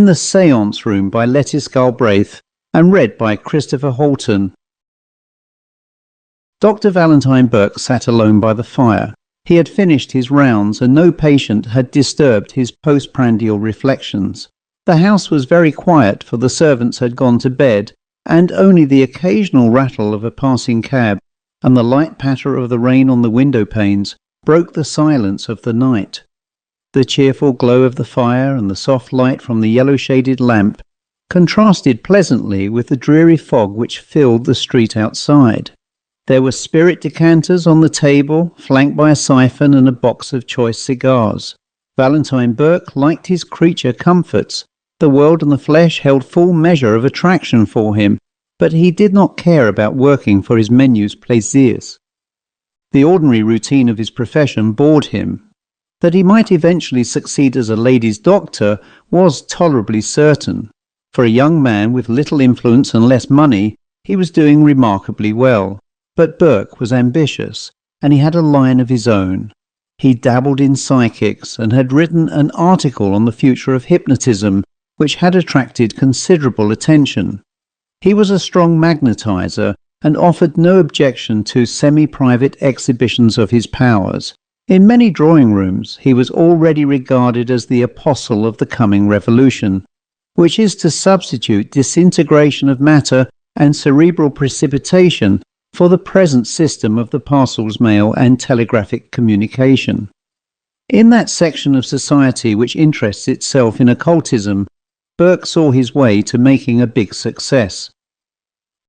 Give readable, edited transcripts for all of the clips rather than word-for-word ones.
in the Séance Room by Lettice Galbraith and read by Chris Halton. Dr. Valentine Burke sat alone by the fire. He had finished his rounds and no patient had disturbed his postprandial reflections. The house was very quiet, for the servants had gone to bed, and only the occasional rattle of a passing cab and the light patter of the rain on the window panes broke the silence of the night. The cheerful glow of the fire and the soft light from the yellow-shaded lamp contrasted pleasantly with the dreary fog which filled the street outside. There were spirit decanters on the table, flanked by a siphon and a box of choice cigars. Valentine Burke liked his creature comforts. The world and the flesh held full measure of attraction for him, but he did not care about working for his menu's plaisirs. The ordinary routine of his profession bored him. That he might eventually succeed as a ladies' doctor was tolerably certain. For a young man with little influence and less money, he was doing remarkably well. But Burke was ambitious, and he had a line of his own. He dabbled in psychics and had written an article on the future of hypnotism, which had attracted considerable attention. He was a strong magnetizer and offered no objection to semi-private exhibitions of his powers. In many drawing rooms he was already regarded as the apostle of the coming revolution, which is to substitute disintegration of matter and cerebral precipitation for the present system of the parcels mail and telegraphic communication. In that section of society which interests itself in occultism, Burke saw his way to making a big success.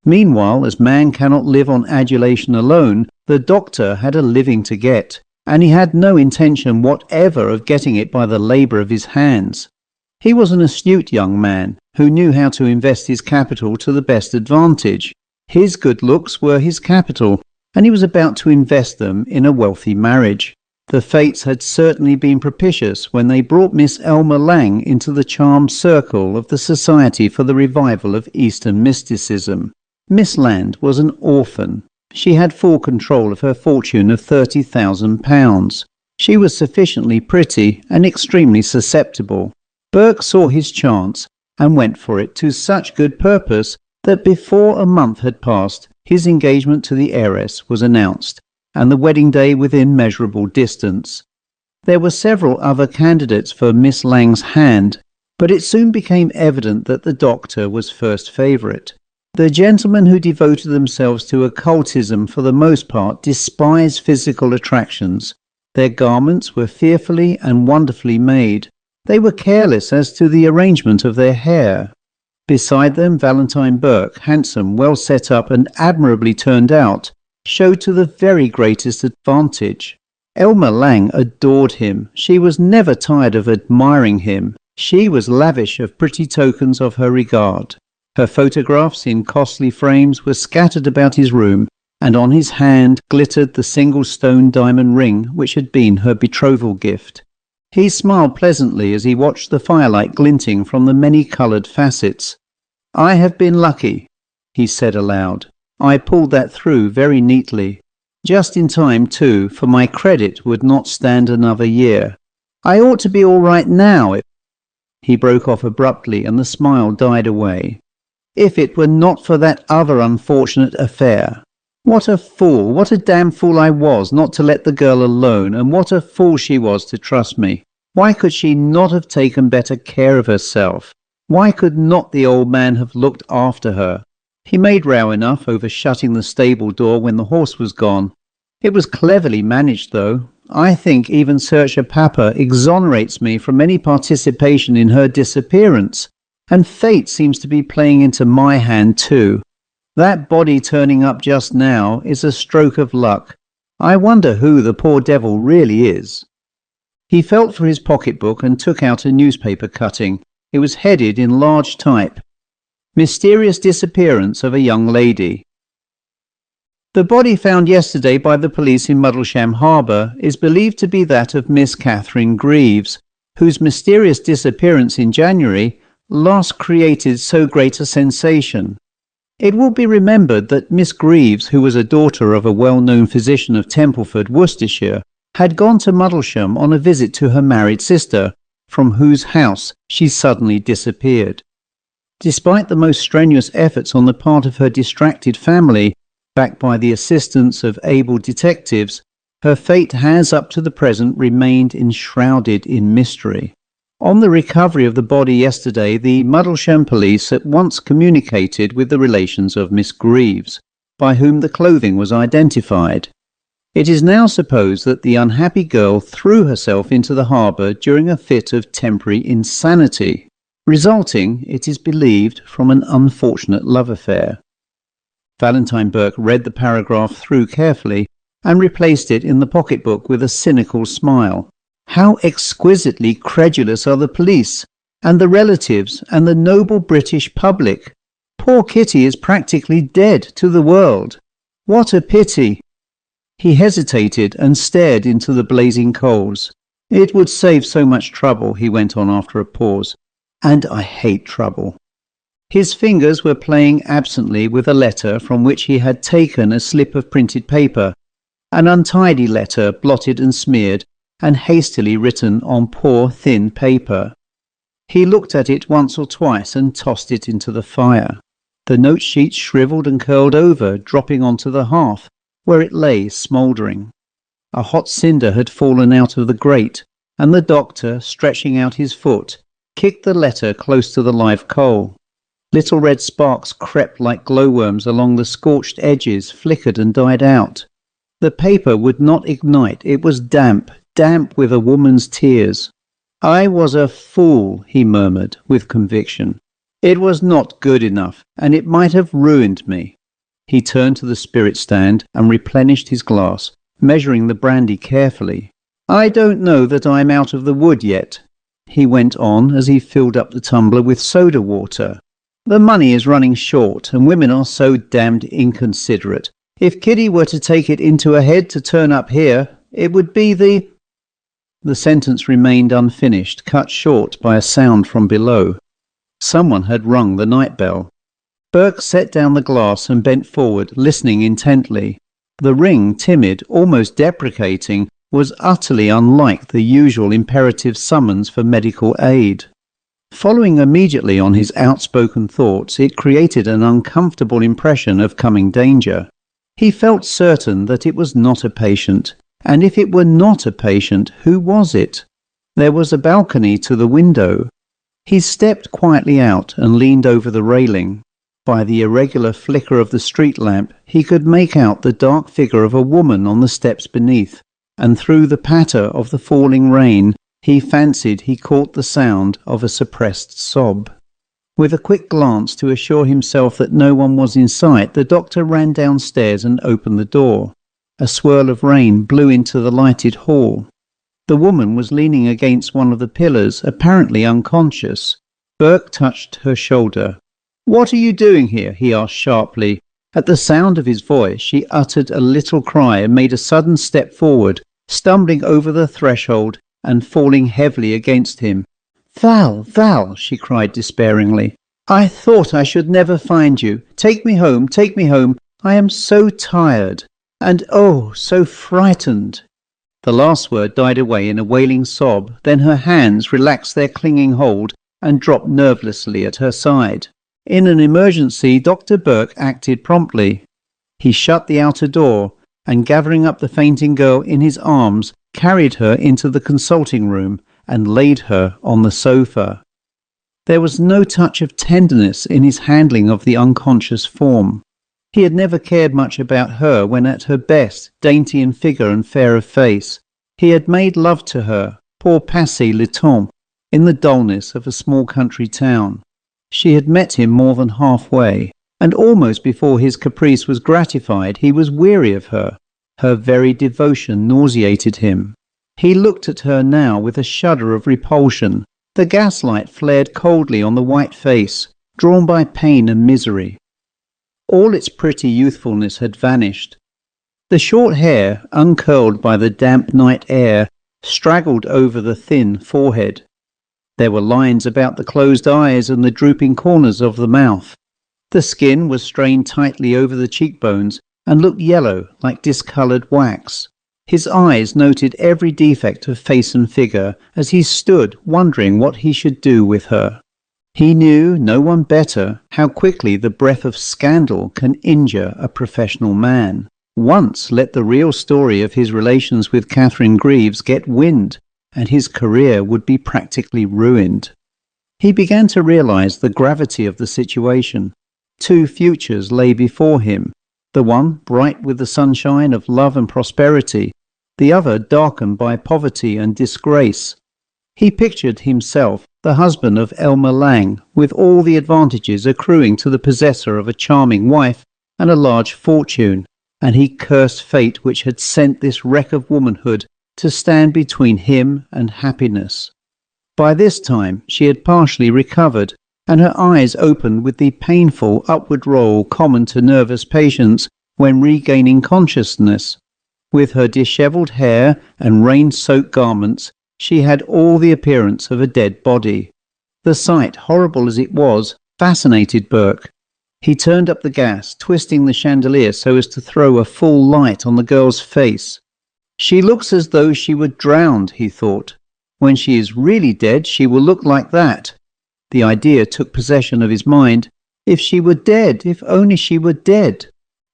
Meanwhile, as man cannot live on adulation alone, the doctor had a living to get, and he had no intention whatever of getting it by the labour of his hands. He was an astute young man, who knew how to invest his capital to the best advantage. His good looks were his capital, and he was about to invest them in a wealthy marriage. The fates had certainly been propitious when they brought Miss Elmer Lang into the charmed circle of the Society for the Revival of Eastern Mysticism. Miss Land was an orphan. She had full control of her fortune of £30,000. She was sufficiently pretty and extremely susceptible. Burke saw his chance and went for it to such good purpose that before a month had passed, his engagement to the heiress was announced, and the wedding day within measurable distance. There were several other candidates for Miss Lang's hand, but it soon became evident that the doctor was first favourite. The gentlemen who devoted themselves to occultism for the most part despised physical attractions. Their garments were fearfully and wonderfully made. They were careless as to the arrangement of their hair. Beside them, Valentine Burke, handsome, well set up and admirably turned out, showed to the very greatest advantage. Elmer Lang adored him. She was never tired of admiring him. She was lavish of pretty tokens of her regard. Her photographs in costly frames were scattered about his room, and on his hand glittered the single stone diamond ring which had been her betrothal gift. He smiled pleasantly as he watched the firelight glinting from the many-coloured facets. "I have been lucky," he said aloud. "I pulled that through very neatly. Just in time, too, for my credit would not stand another year. I ought to be all right now." He broke off abruptly, and the smile died away. "If it were not for that other unfortunate affair. What a fool, what a damn fool I was not to let the girl alone, and what a fool she was to trust me. Why could she not have taken better care of herself? Why could not the old man have looked after her?" He made row enough over shutting the stable door when the horse was gone. It was cleverly managed, though. I think even Saoirse Papa exonerates me from any participation in her disappearance. And fate seems to be playing into my hand too. That body turning up just now is a stroke of luck. I wonder who the poor devil really is. He felt for his pocketbook and took out a newspaper cutting. It was headed in large type, "Mysterious Disappearance of a Young Lady." The body found yesterday by the police in Muddlesham Harbour is believed to be that of Miss Catherine Greaves, whose mysterious disappearance in January last created so great a sensation. It will be remembered that Miss Greaves, who was a daughter of a well-known physician of Templeford, Worcestershire, had gone to Muddlesham on a visit to her married sister, from whose house she suddenly disappeared. Despite the most strenuous efforts on the part of her distracted family, backed by the assistance of able detectives, her fate has up to the present remained enshrouded in mystery. On the recovery of the body yesterday, the Muddlesham police at once communicated with the relations of Miss Greaves, by whom the clothing was identified. It is now supposed that the unhappy girl threw herself into the harbour during a fit of temporary insanity, resulting, it is believed, from an unfortunate love affair. Valentine Burke read the paragraph through carefully and replaced it in the pocketbook with a cynical smile. How exquisitely credulous are the police, and the relatives, and the noble British public! Poor Kitty is practically dead to the world. What a pity! He hesitated and stared into the blazing coals. It would save so much trouble, he went on after a pause. And I hate trouble. His fingers were playing absently with a letter from which he had taken a slip of printed paper, an untidy letter blotted and smeared, and hastily written on poor thin paper. He looked at it once or twice and tossed it into the fire. The note sheet shrivelled and curled over, dropping onto the hearth, where it lay smouldering. A hot cinder had fallen out of the grate, and the doctor, stretching out his foot, kicked the letter close to the live coal. Little red sparks crept like glowworms along the scorched edges, flickered and died out. The paper would not ignite. It was damp, damp with a woman's tears. I was a fool, he murmured with conviction. It was not good enough, and it might have ruined me. He turned to the spirit stand and replenished his glass, measuring the brandy carefully. I don't know that I'm out of the wood yet, he went on as he filled up the tumbler with soda water. The money is running short, and women are so damned inconsiderate. If Kitty were to take it into her head to turn up here, it would be the... The sentence remained unfinished, cut short by a sound from below. Someone had rung the night bell. Burke set down the glass and bent forward, listening intently. The ring, timid, almost deprecating, was utterly unlike the usual imperative summons for medical aid. Following immediately on his outspoken thoughts, it created an uncomfortable impression of coming danger. He felt certain that it was not a patient, and if it were not a patient, who was it? There was a balcony to the window. He stepped quietly out and leaned over the railing. By the irregular flicker of the street lamp, he could make out the dark figure of a woman on the steps beneath, and through the patter of the falling rain, he fancied he caught the sound of a suppressed sob. With a quick glance to assure himself that no one was in sight, the doctor ran downstairs and opened the door. A swirl of rain blew into the lighted hall. The woman was leaning against one of the pillars, apparently unconscious. Burke touched her shoulder. "What are you doing here?" he asked sharply. At the sound of his voice, she uttered a little cry and made a sudden step forward, stumbling over the threshold and falling heavily against him. "Val, Val," she cried despairingly. "I thought I should never find you. Take me home, take me home. I am so tired. And oh, so frightened." The last word died away in a wailing sob, then her hands relaxed their clinging hold and dropped nervelessly at her side. In an emergency, Dr. Burke acted promptly. He shut the outer door and, gathering up the fainting girl in his arms, carried her into the consulting room and laid her on the sofa. There was no touch of tenderness in his handling of the unconscious form. He had never cared much about her when at her best, dainty in figure and fair of face. He had made love to her, pour passer le temps, in the dullness of a small country town. She had met him more than halfway, and almost before his caprice was gratified, he was weary of her. Her very devotion nauseated him. He looked at her now with a shudder of repulsion. The gaslight flared coldly on the white face, drawn by pain and misery. All its pretty youthfulness had vanished. The short hair, uncurled by the damp night air, straggled over the thin forehead. There were lines about the closed eyes and the drooping corners of the mouth. The skin was strained tightly over the cheekbones and looked yellow like discoloured wax. His eyes noted every defect of face and figure as he stood wondering what he should do with her. He knew, no one better, how quickly the breath of scandal can injure a professional man. Once let the real story of his relations with Catherine Greaves get wind, and his career would be practically ruined. He began to realize the gravity of the situation. Two futures lay before him, the one bright with the sunshine of love and prosperity, the other darkened by poverty and disgrace. He pictured himself the husband of Elmer Lang, with all the advantages accruing to the possessor of a charming wife and a large fortune, and he cursed fate which had sent this wreck of womanhood to stand between him and happiness. By this time she had partially recovered, and her eyes opened with the painful upward roll common to nervous patients when regaining consciousness. With her dishevelled hair and rain-soaked garments, she had all the appearance of a dead body. The sight, horrible as it was, fascinated Burke. He turned up the gas, twisting the chandelier so as to throw a full light on the girl's face. "She looks as though she were drowned," he thought. "When she is really dead, she will look like that." The idea took possession of his mind. If she were dead, if only she were dead.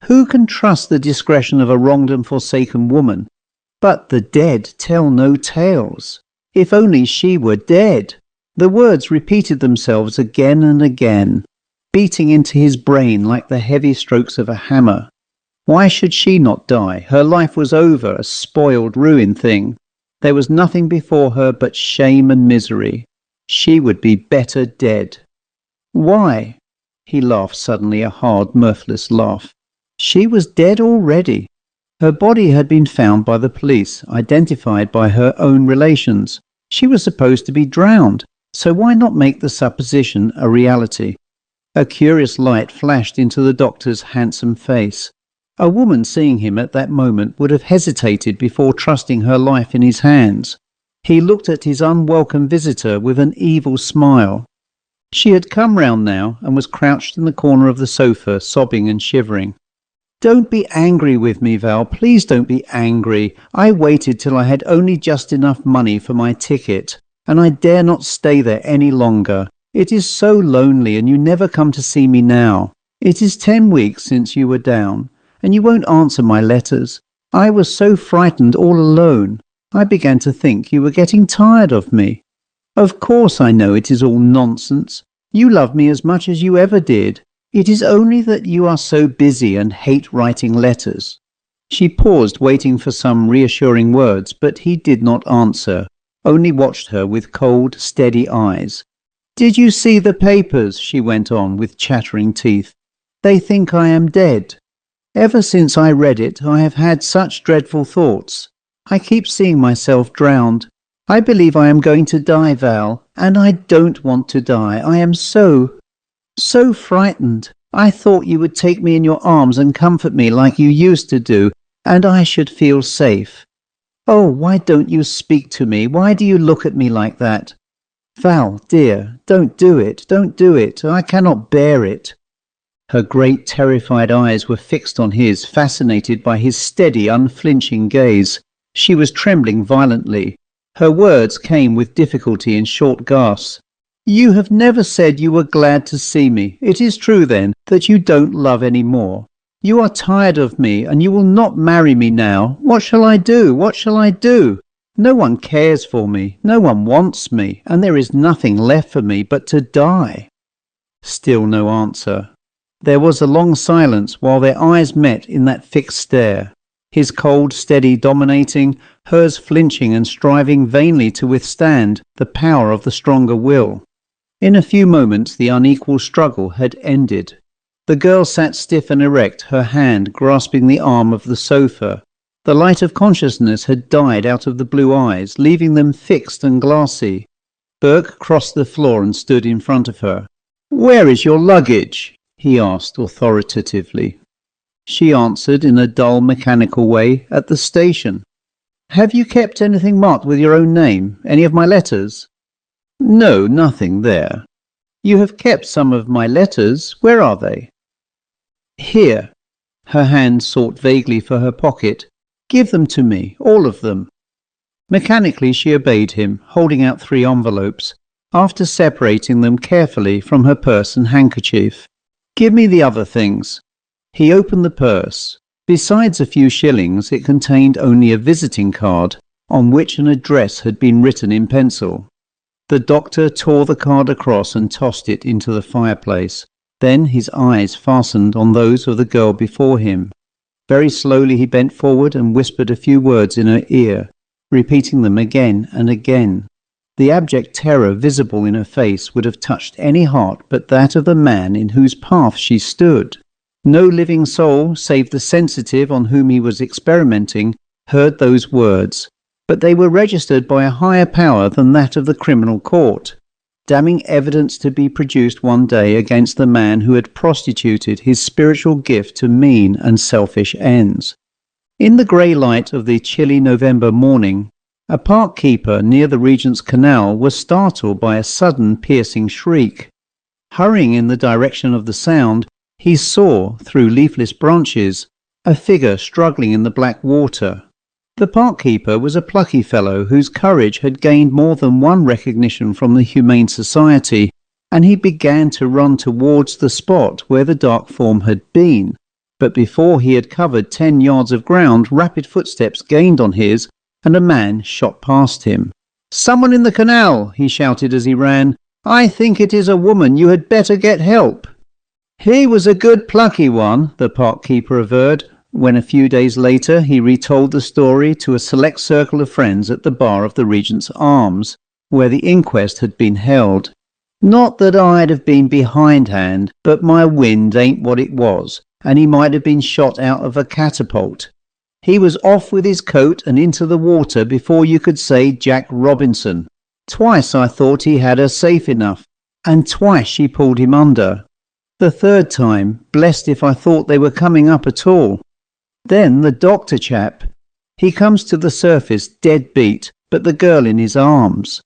Who can trust the discretion of a wronged and forsaken woman? But the dead tell no tales. If only she were dead. The words repeated themselves again and again, beating into his brain like the heavy strokes of a hammer. Why should she not die? Her life was over, a spoiled, ruined thing. There was nothing before her but shame and misery. She would be better dead. Why? He laughed suddenly, a hard, mirthless laugh. She was dead already. Her body had been found by the police, identified by her own relations. She was supposed to be drowned, so why not make the supposition a reality? A curious light flashed into the doctor's handsome face. A woman seeing him at that moment would have hesitated before trusting her life in his hands. He looked at his unwelcome visitor with an evil smile. She had come round now and was crouched in the corner of the sofa, sobbing and shivering. "Don't be angry with me, Val. Please don't be angry. I waited till I had only just enough money for my ticket, and I dare not stay there any longer. It is so lonely, and you never come to see me now. It is 10 weeks since you were down, and you won't answer my letters. I was so frightened all alone. I began to think you were getting tired of me. Of course I know it is all nonsense. You love me as much as you ever did. It is only that you are so busy and hate writing letters." She paused, waiting for some reassuring words, but he did not answer, only watched her with cold, steady eyes. "Did you see the papers?" she went on, with chattering teeth. "They think I am dead. Ever since I read it, I have had such dreadful thoughts. I keep seeing myself drowned. I believe I am going to die, Val, and I don't want to die. I am so frightened. I thought you would take me in your arms and comfort me like you used to do, and I should feel safe. Oh, why don't you speak to me? Why do you look at me like that? Val, dear, don't do it, don't do it. I cannot bear it." Her great terrified eyes were fixed on his, fascinated by his steady, unflinching gaze. She was trembling violently. Her words came with difficulty in short gasps. "You have never said you were glad to see me. It is true, then, that you don't love any more. You are tired of me, and you will not marry me now. What shall I do? What shall I do? No one cares for me, no one wants me, and there is nothing left for me but to die." Still no answer. There was a long silence while their eyes met in that fixed stare. His cold, steady, dominating, hers flinching and striving vainly to withstand the power of the stronger will. In a few moments the unequal struggle had ended. The girl sat stiff and erect, her hand grasping the arm of the sofa. The light of consciousness had died out of the blue eyes, leaving them fixed and glassy. Burke crossed the floor and stood in front of her. "Where is your luggage?" he asked authoritatively. She answered in a dull, mechanical way, "At the station." "Have you kept anything marked with your own name? Any of my letters?" "No, nothing there." "You have kept some of my letters. Where are they?" "Here." Her hand sought vaguely for her pocket. Give them to me, all of them." Mechanically she obeyed him, holding out 3 envelopes, after separating them carefully from her purse and handkerchief. "Give me the other things." He opened the purse. Besides a few shillings, it contained only a visiting card, on which an address had been written in pencil. The doctor tore the card across and tossed it into the fireplace. Then his eyes fastened on those of the girl before him. Very slowly he bent forward and whispered a few words in her ear, repeating them again and again. The abject terror visible in her face would have touched any heart but that of the man in whose path she stood. No living soul, save the sensitive on whom he was experimenting, heard those words, but they were registered by a higher power than that of the criminal court, damning evidence to be produced one day against the man who had prostituted his spiritual gift to mean and selfish ends. In the grey light of the chilly November morning, a park keeper near the Regent's Canal was startled by a sudden piercing shriek. Hurrying in the direction of the sound, he saw, through leafless branches, a figure struggling in the black water. The park keeper was a plucky fellow whose courage had gained more than one recognition from the Humane Society, and he began to run towards the spot where the dark form had been. But before he had covered 10 yards of ground, rapid footsteps gained on his, and a man shot past him. "Someone in the canal!" he shouted as he ran. "I think it is a woman. You had better get help." "He was a good plucky one," the park keeper averred, when a few days later he retold the story to a select circle of friends at the bar of the Regent's Arms, where the inquest had been held. "Not that I'd have been behindhand, but my wind ain't what it was, and he might have been shot out of a catapult. He was off with his coat and into the water before you could say Jack Robinson. Twice I thought he had her safe enough, and twice she pulled him under. The third time, blessed if I thought they were coming up at all. Then the doctor chap, he comes to the surface dead beat, but the girl in his arms.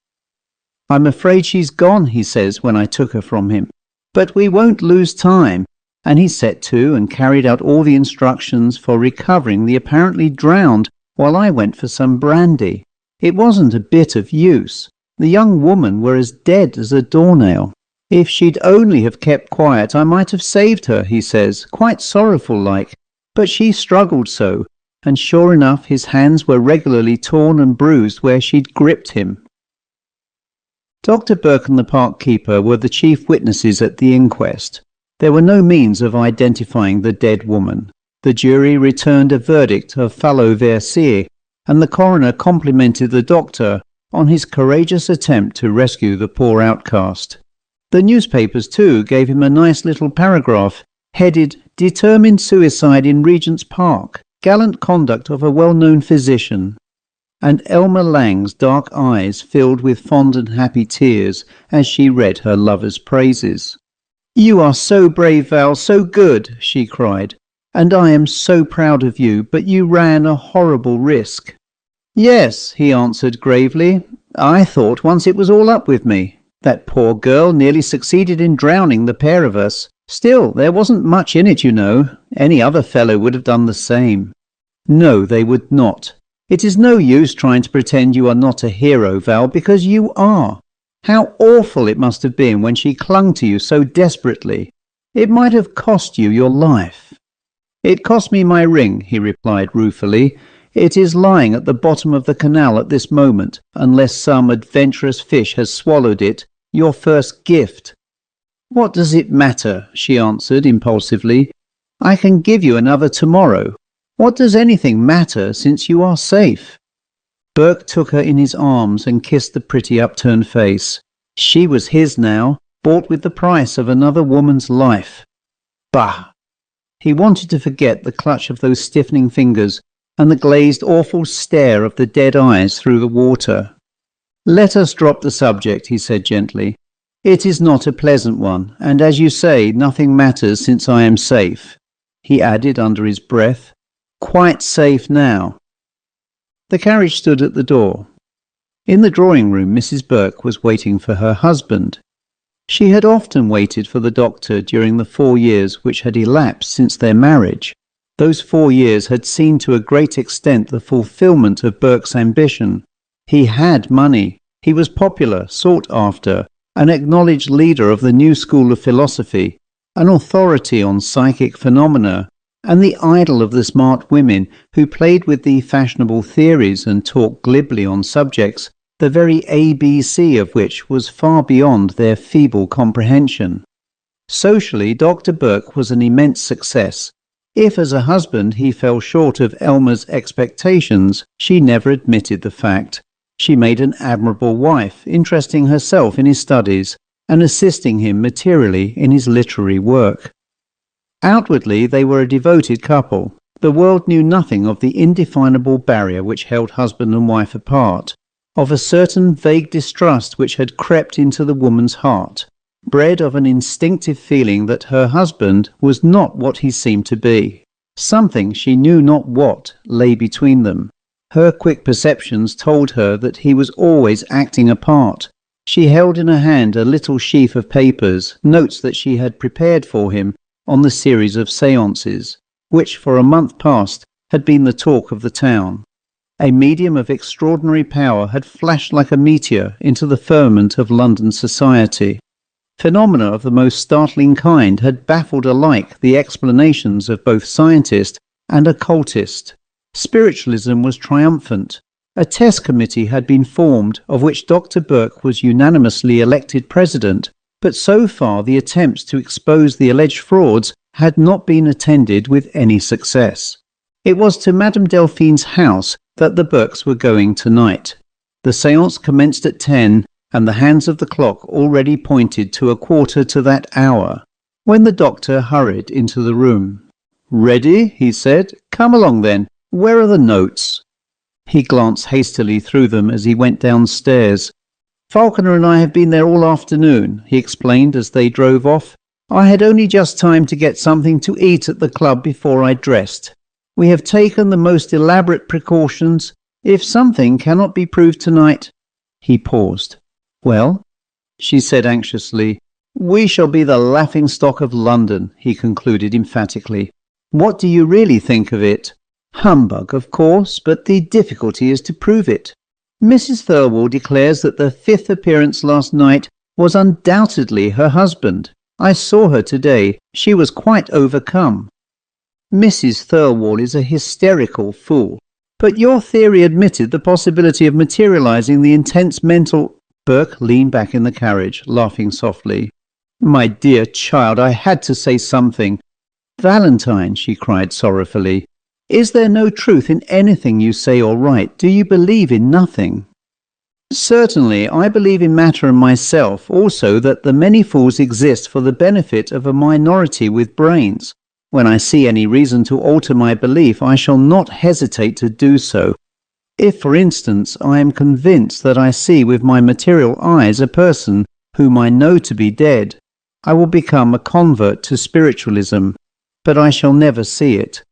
'I'm afraid she's gone,' he says when I took her from him. 'But we won't lose time.' And he set to and carried out all the instructions for recovering the apparently drowned while I went for some brandy. It wasn't a bit of use. The young woman were as dead as a doornail. If she'd only have kept quiet I might have saved her," he says, quite sorrowful like, "but she struggled so, and sure enough his hands were regularly torn and bruised where she'd gripped him." Dr. Burke and the park keeper were the chief witnesses at the inquest. There were no means of identifying the dead woman. The jury returned a verdict of fallo verser, and the coroner complimented the doctor on his courageous attempt to rescue the poor outcast. The newspapers, too, gave him a nice little paragraph, headed "Determined Suicide in Regent's Park, Gallant Conduct of a Well-Known Physician," and Elmer Lang's dark eyes filled with fond and happy tears as she read her lover's praises. "You are so brave, Val, so good," she cried, "and I am so proud of you, but you ran a horrible risk." "Yes," he answered gravely, "I thought once it was all up with me. That poor girl nearly succeeded in drowning the pair of us. Still, there wasn't much in it, you know. Any other fellow would have done the same." "No, they would not. It is no use trying to pretend you are not a hero, Val, because you are. How awful it must have been when she clung to you so desperately. It might have cost you your life." "It cost me my ring," he replied ruefully. "It is lying at the bottom of the canal at this moment, unless some adventurous fish has swallowed it, your first gift." "What does it matter?" she answered impulsively. "I can give you another tomorrow. What does anything matter since you are safe?" Burke took her in his arms and kissed the pretty upturned face. She was his now, bought with the price of another woman's life. Bah! He wanted to forget the clutch of those stiffening fingers and the glazed, awful stare of the dead eyes through the water. "Let us drop the subject," he said gently. "It is not a pleasant one, and as you say, nothing matters since I am safe." He added under his breath, "Quite safe now." The carriage stood at the door. In the drawing room Mrs. Burke was waiting for her husband. She had often waited for the doctor during the 4 years which had elapsed since their marriage. Those 4 years had seen to a great extent the fulfilment of Burke's ambition. He had money, he was popular, sought after, an acknowledged leader of the new school of philosophy, an authority on psychic phenomena, and the idol of the smart women who played with the fashionable theories and talked glibly on subjects, the very ABC of which was far beyond their feeble comprehension. Socially, Dr. Burke was an immense success. If as a husband he fell short of Elmer's expectations, she never admitted the fact. She made an admirable wife, interesting herself in his studies and assisting him materially in his literary work. Outwardly, they were a devoted couple. The world knew nothing of the indefinable barrier which held husband and wife apart, of a certain vague distrust which had crept into the woman's heart, bred of an instinctive feeling that her husband was not what he seemed to be. Something, she knew not what, lay between them. Her quick perceptions told her that he was always acting a part. She held in her hand a little sheaf of papers, notes that she had prepared for him on the series of seances, which for a month past had been the talk of the town. A medium of extraordinary power had flashed like a meteor into the firmament of London society. Phenomena of the most startling kind had baffled alike the explanations of both scientist and occultist. Spiritualism was triumphant. A test committee had been formed, of which Dr. Burke was unanimously elected president, but so far the attempts to expose the alleged frauds had not been attended with any success. It was to Madame Delphine's house that the Burkes were going tonight. The séance commenced at 10, and the hands of the clock already pointed to a quarter to that hour, when the doctor hurried into the room. "Ready?" he said. "Come along then. Where are the notes?" He glanced hastily through them as he went downstairs. "Falconer and I have been there all afternoon," he explained as they drove off. "I had only just time to get something to eat at the club before I dressed. We have taken the most elaborate precautions. If something cannot be proved tonight—" He paused. "Well?" she said anxiously. "We shall be the laughing-stock of London," he concluded emphatically. "What do you really think of it?" "Humbug, of course, but the difficulty is to prove it. Mrs. Thirlwall declares that the 5th appearance last night was undoubtedly her husband. I saw her today. She was quite overcome. Mrs. Thirlwall is a hysterical fool. But your theory admitted the possibility of materializing the intense mental—" Burke leaned back in the carriage, laughing softly. "My dear child, I had to say something." "Valentine," she cried sorrowfully, "is there no truth in anything you say or write? Do you believe in nothing?" "Certainly, I believe in matter and myself, also that the many fools exist for the benefit of a minority with brains. When I see any reason to alter my belief, I shall not hesitate to do so. If, for instance, I am convinced that I see with my material eyes a person whom I know to be dead, I will become a convert to spiritualism, but I shall never see it."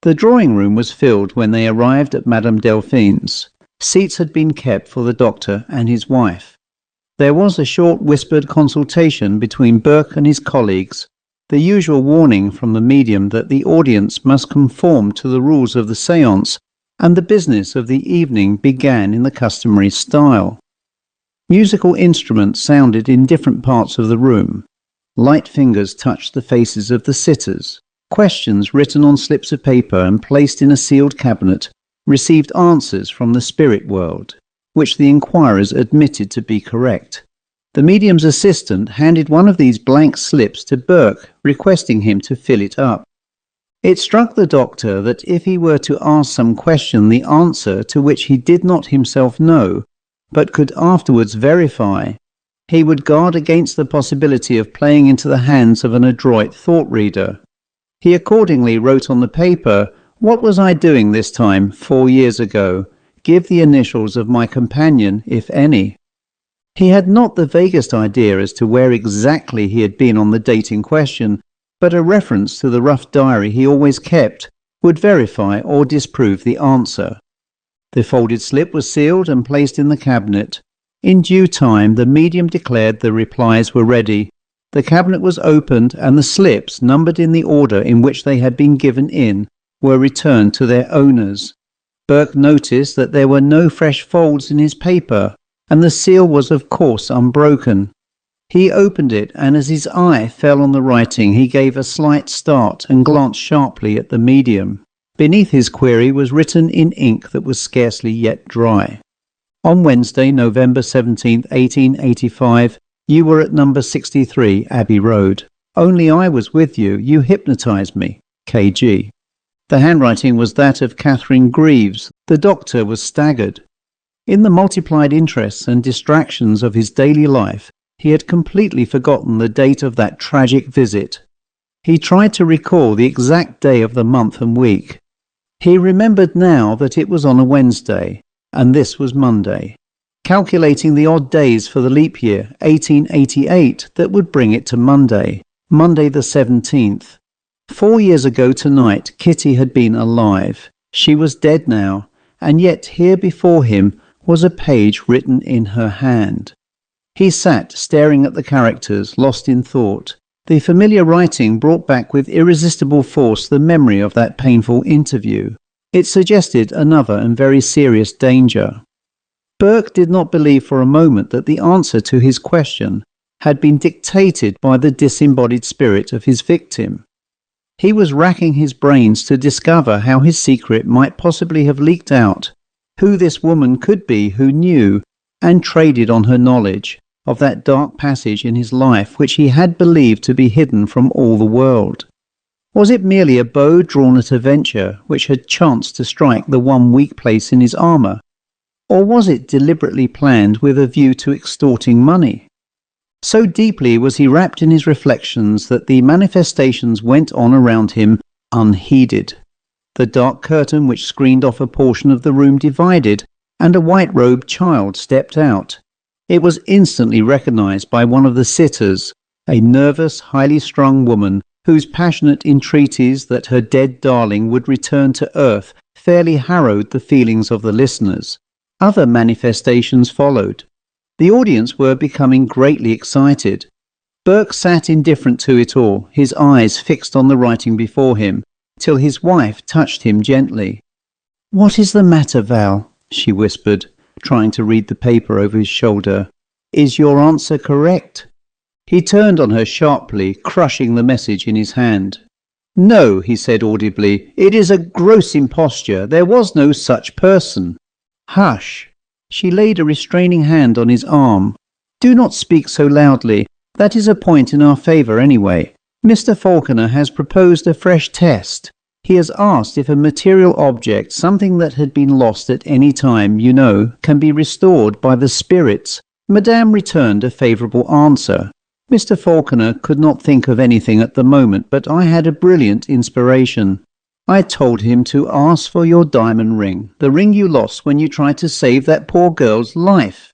The drawing-room was filled when they arrived at Madame Delphine's. Seats had been kept for the doctor and his wife. There was a short whispered consultation between Burke and his colleagues, the usual warning from the medium that the audience must conform to the rules of the séance, and the business of the evening began in the customary style. Musical instruments sounded in different parts of the room. Light fingers touched the faces of the sitters. Questions written on slips of paper and placed in a sealed cabinet received answers from the spirit world, which the inquirers admitted to be correct. The medium's assistant handed one of these blank slips to Burke, requesting him to fill it up. It struck the doctor that if he were to ask some question the answer to which he did not himself know, but could afterwards verify, he would guard against the possibility of playing into the hands of an adroit thought-reader. He accordingly wrote on the paper, "What was I doing this time 4 years ago? Give the initials of my companion, if any." He had not the vaguest idea as to where exactly he had been on the date in question, but a reference to the rough diary he always kept would verify or disprove the answer. The folded slip was sealed and placed in the cabinet. In due time the medium declared the replies were ready. The cabinet was opened and the slips, numbered in the order in which they had been given in, were returned to their owners. Burke noticed that there were no fresh folds in his paper, and the seal was of course unbroken. He opened it, and as his eye fell on the writing he gave a slight start and glanced sharply at the medium. Beneath his query was written in ink that was scarcely yet dry. On Wednesday, November 17th, 1885, you were at number 63, Abbey Road. Only I was with you. You hypnotised me. K.G. The handwriting was that of Catherine Greaves. The doctor was staggered. In the multiplied interests and distractions of his daily life, he had completely forgotten the date of that tragic visit. He tried to recall the exact day of the month and week. He remembered now that it was on a Wednesday, and this was Monday. Calculating the odd days for the leap year, 1888, that would bring it to Monday, Monday the 17th. 4 years ago tonight, Kitty had been alive. She was dead now, and yet here before him was a page written in her hand. He sat staring at the characters, lost in thought. The familiar writing brought back with irresistible force the memory of that painful interview. It suggested another and very serious danger. Burke did not believe for a moment that the answer to his question had been dictated by the disembodied spirit of his victim. He was racking his brains to discover how his secret might possibly have leaked out, who this woman could be who knew and traded on her knowledge of that dark passage in his life which he had believed to be hidden from all the world. Was it merely a bow drawn at a venture which had chanced to strike the one weak place in his armour? Or was it deliberately planned with a view to extorting money? So deeply was he wrapped in his reflections that the manifestations went on around him unheeded. The dark curtain which screened off a portion of the room divided, and a white-robed child stepped out. It was instantly recognised by one of the sitters, a nervous, highly strung woman whose passionate entreaties that her dead darling would return to earth fairly harrowed the feelings of the listeners. Other manifestations followed. The audience were becoming greatly excited. Burke sat indifferent to it all, his eyes fixed on the writing before him, till his wife touched him gently. "What is the matter, Val?" she whispered, trying to read the paper over his shoulder. "Is your answer correct?" He turned on her sharply, crushing the message in his hand. "No," he said audibly, "it is a gross imposture. There was no such person." "Hush!" She laid a restraining hand on his arm. "Do not speak so loudly. That is a point in our favour anyway. Mr. Falconer has proposed a fresh test. He has asked if a material object, something that had been lost at any time, you know, can be restored by the spirits." Madame returned a favourable answer. Mr. Falconer could not think of anything at the moment, but I had a brilliant inspiration. I told him to ask for your diamond ring, the ring you lost when you tried to save that poor girl's life.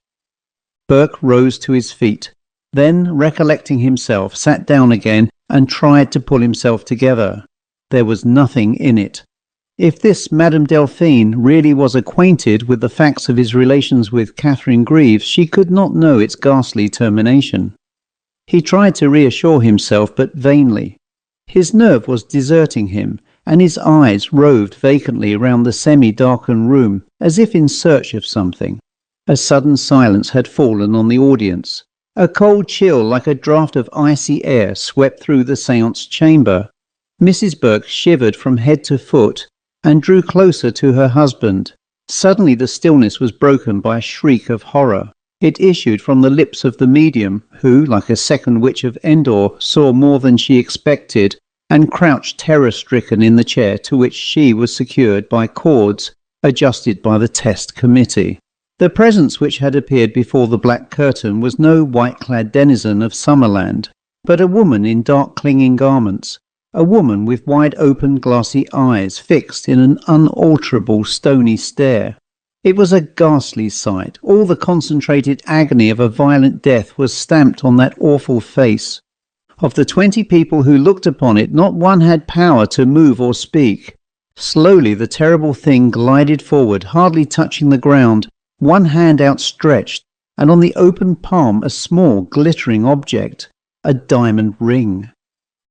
Burke rose to his feet, then, recollecting himself, sat down again and tried to pull himself together. There was nothing in it. If this Madame Delphine really was acquainted with the facts of his relations with Catherine Greaves, she could not know its ghastly termination. He tried to reassure himself, but vainly. His nerve was deserting him, and his eyes roved vacantly round the semi-darkened room, as if in search of something. A sudden silence had fallen on the audience. A cold chill like a draught of icy air swept through the séance chamber. Mrs. Burke shivered from head to foot and drew closer to her husband. Suddenly the stillness was broken by a shriek of horror. It issued from the lips of the medium, who, like a second witch of Endor, saw more than she expected, and crouched terror-stricken in the chair to which she was secured by cords adjusted by the test committee. The presence which had appeared before the black curtain was no white-clad denizen of Summerland, but a woman in dark clinging garments, a woman with wide-open glassy eyes fixed in an unalterable stony stare. It was a ghastly sight. All the concentrated agony of a violent death was stamped on that awful face. Of the 20 people who looked upon it, not one had power to move or speak. Slowly the terrible thing glided forward, hardly touching the ground, one hand outstretched, and on the open palm a small glittering object. a diamond ring.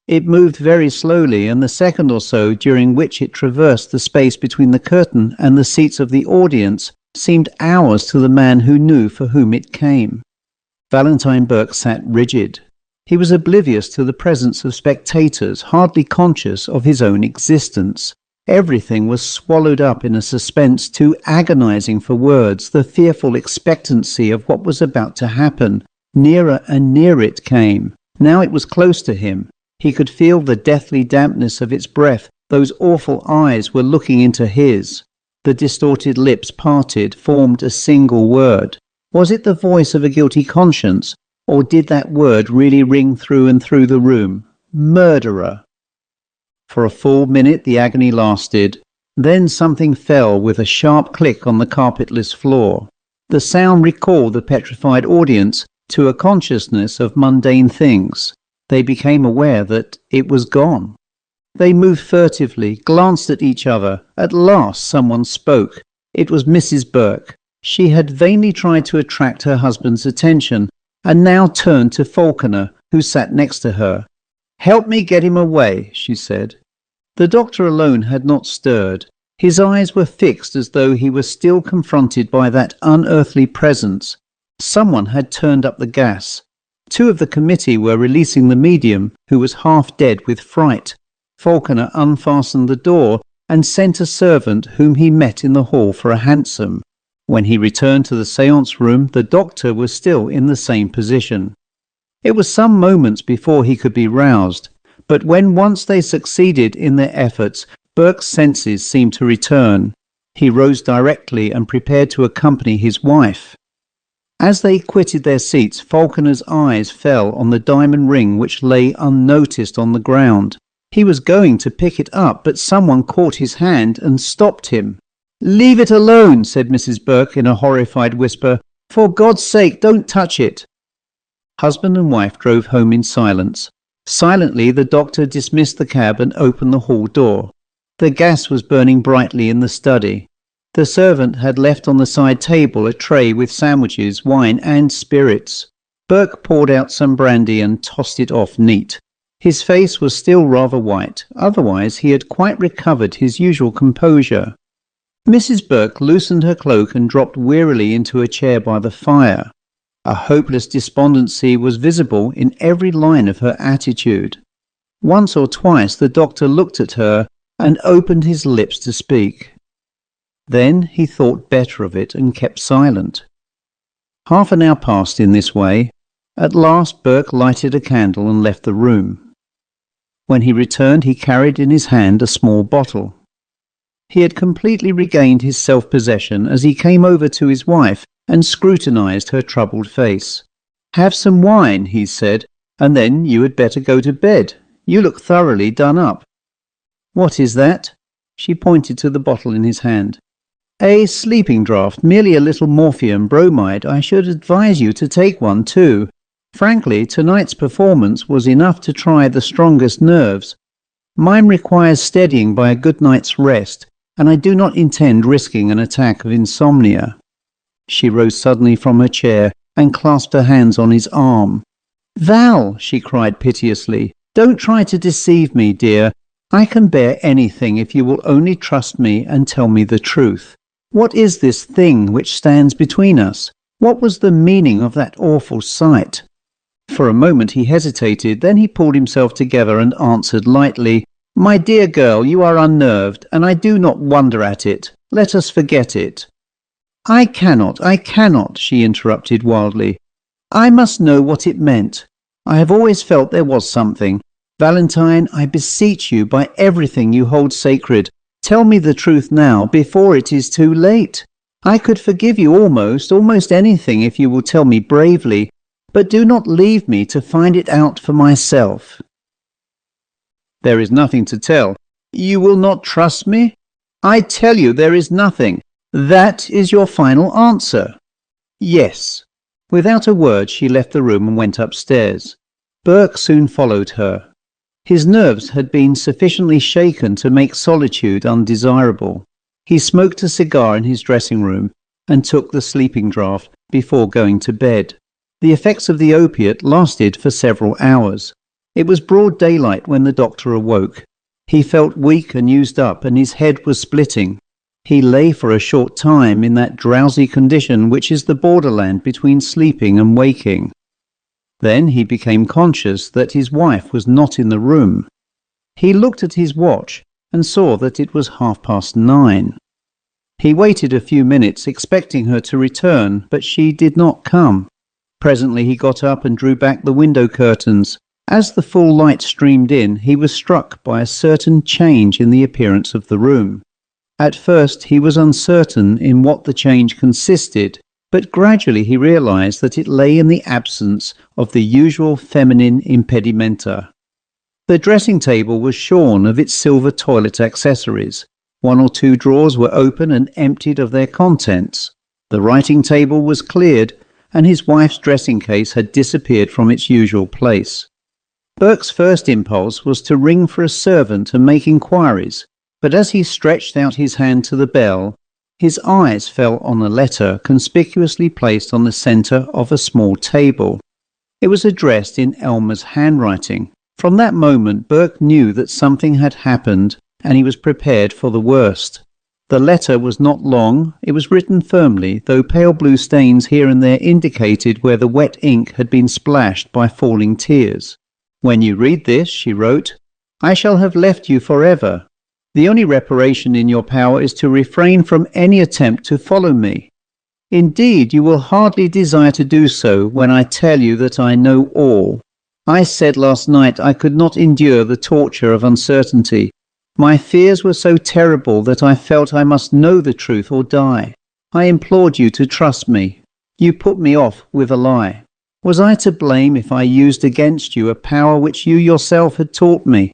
It moved very slowly, and the second or so during which it traversed the space between the curtain and the seats of the audience seemed hours to the man who knew for whom it came. Valentine Burke sat rigid. He was oblivious to the presence of spectators, hardly conscious of his own existence. Everything was swallowed up in a suspense too agonizing for words, the fearful expectancy of what was about to happen. Nearer and nearer it came. Now it was close to him. He could feel the deathly dampness of its breath. Those awful eyes were looking into his. The distorted lips parted, formed a single word. Was it the voice of a guilty conscience, or did that word really ring through and through the room? Murderer! For a full minute the agony lasted. Then something fell with a sharp click on the carpetless floor. The sound recalled the petrified audience to a consciousness of mundane things. They became aware that it was gone. They moved furtively, glanced at each other. At last someone spoke. It was Mrs. Burke. She had vainly tried to attract her husband's attention, and now turned to Falconer, who sat next to her. "Help me get him away," she said. The doctor alone had not stirred. His eyes were fixed as though he were still confronted by that unearthly presence. Someone had turned up the gas. Two of the committee were releasing the medium, who was half dead with fright. Falconer unfastened the door and sent a servant whom he met in the hall for a hansom. When he returned to the séance room, the doctor was still in the same position. It was some moments before he could be roused, but when once they succeeded in their efforts, Burke's senses seemed to return. He rose directly and prepared to accompany his wife. As they quitted their seats, Falconer's eyes fell on the diamond ring which lay unnoticed on the ground. He was going to pick it up, but someone caught his hand and stopped him. "Leave it alone," said Mrs. Burke in a horrified whisper. "For God's sake, don't touch it." Husband and wife drove home in silence. Silently the doctor dismissed the cab and opened the hall door. The gas was burning brightly in the study. The servant had left on the side table a tray with sandwiches, wine and spirits. Burke poured out some brandy and tossed it off neat. His face was still rather white, otherwise he had quite recovered his usual composure. Mrs. Burke loosened her cloak and dropped wearily into a chair by the fire. A hopeless despondency was visible in every line of her attitude. Once or twice the doctor looked at her and opened his lips to speak. Then he thought better of it and kept silent. Half an hour passed in this way. At last Burke lighted a candle and left the room. When he returned, he carried in his hand a small bottle. He had completely regained his self-possession as he came over to his wife and scrutinized her troubled face. "Have some wine," he said, "and then you had better go to bed. You look thoroughly done up." "What is that?" She pointed to the bottle in his hand. "A sleeping draught, merely a little morphium bromide. I should advise you to take one too. Frankly, tonight's performance was enough to try the strongest nerves. Mine requires steadying by a good night's rest, and I do not intend risking an attack of insomnia." She rose suddenly from her chair and clasped her hands on his arm. "Val," she cried piteously, "don't try to deceive me, dear. I can bear anything if you will only trust me and tell me the truth. What is this thing which stands between us? What was the meaning of that awful sight?" For a moment he hesitated, then he pulled himself together and answered lightly, "My dear girl, you are unnerved, and I do not wonder at it. Let us forget it." I cannot, she interrupted wildly. "I must know what it meant. I have always felt there was something. Valentine, I beseech you by everything you hold sacred, tell me the truth now, before it is too late. I could forgive you almost anything if you will tell me bravely, but do not leave me to find it out for myself." "There is nothing to tell. You will not trust me? I tell you there is nothing. That is your final answer?" "Yes." Without a word she left the room and went upstairs. Burke soon followed her. His nerves had been sufficiently shaken to make solitude undesirable. He smoked a cigar in his dressing room and took the sleeping draught before going to bed. The effects of the opiate lasted for several hours. It was broad daylight when the doctor awoke. He felt weak and used up, and his head was splitting. He lay for a short time in that drowsy condition which is the borderland between sleeping and waking. Then he became conscious that his wife was not in the room. He looked at his watch and saw that it was 9:30. He waited a few minutes, expecting her to return, but she did not come. Presently he got up and drew back the window curtains. As the full light streamed in, he was struck by a certain change in the appearance of the room. At first he was uncertain in what the change consisted, but gradually he realized that it lay in the absence of the usual feminine impedimenta. The dressing table was shorn of its silver toilet accessories. 1 or 2 drawers were open and emptied of their contents. The writing table was cleared, and his wife's dressing case had disappeared from its usual place. Burke's first impulse was to ring for a servant and make inquiries, but as he stretched out his hand to the bell, his eyes fell on a letter conspicuously placed on the centre of a small table. It was addressed in Elmer's handwriting. From that moment Burke knew that something had happened, and he was prepared for the worst. The letter was not long. It was written firmly, though pale blue stains here and there indicated where the wet ink had been splashed by falling tears. "When you read this," she wrote, "I shall have left you forever. The only reparation in your power is to refrain from any attempt to follow me. Indeed, you will hardly desire to do so when I tell you that I know all. I said last night I could not endure the torture of uncertainty. My fears were so terrible that I felt I must know the truth or die. I implored you to trust me. You put me off with a lie. Was I to blame if I used against you a power which you yourself had taught me?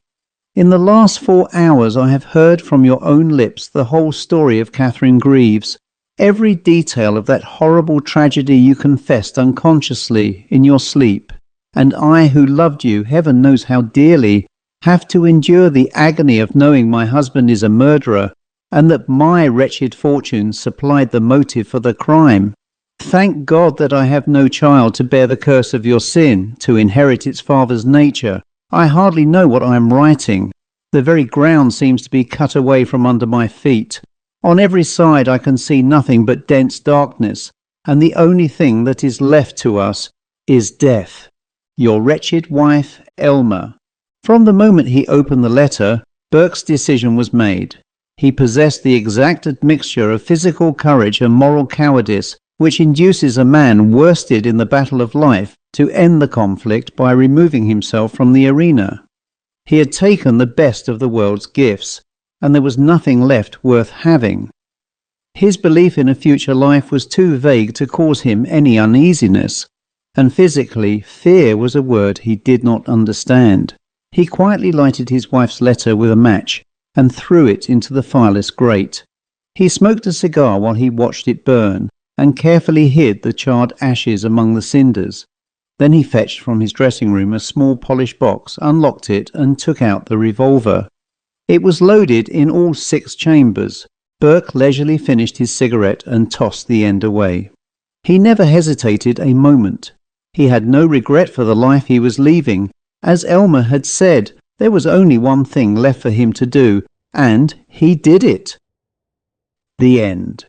In the last 4 hours I have heard from your own lips the whole story of Catherine Greaves, every detail of that horrible tragedy you confessed unconsciously in your sleep, and I, who loved you, heaven knows how dearly, have to endure the agony of knowing my husband is a murderer, and that my wretched fortune supplied the motive for the crime. Thank God that I have no child to bear the curse of your sin, to inherit its father's nature. I hardly know what I am writing. The very ground seems to be cut away from under my feet. On every side I can see nothing but dense darkness, and the only thing that is left to us is death. Your wretched wife, Elmer." From the moment he opened the letter, Burke's decision was made. He possessed the exact admixture of physical courage and moral cowardice which induces a man worsted in the battle of life to end the conflict by removing himself from the arena. He had taken the best of the world's gifts, and there was nothing left worth having. His belief in a future life was too vague to cause him any uneasiness, and physically, fear was a word he did not understand. He quietly lighted his wife's letter with a match and threw it into the fireless grate. He smoked a cigar while he watched it burn, and carefully hid the charred ashes among the cinders. Then he fetched from his dressing room a small polished box, unlocked it, and took out the revolver. It was loaded in all 6 chambers. Burke leisurely finished his cigarette and tossed the end away. He never hesitated a moment. He had no regret for the life he was leaving. As Elmer had said, there was only one thing left for him to do, and he did it. The end.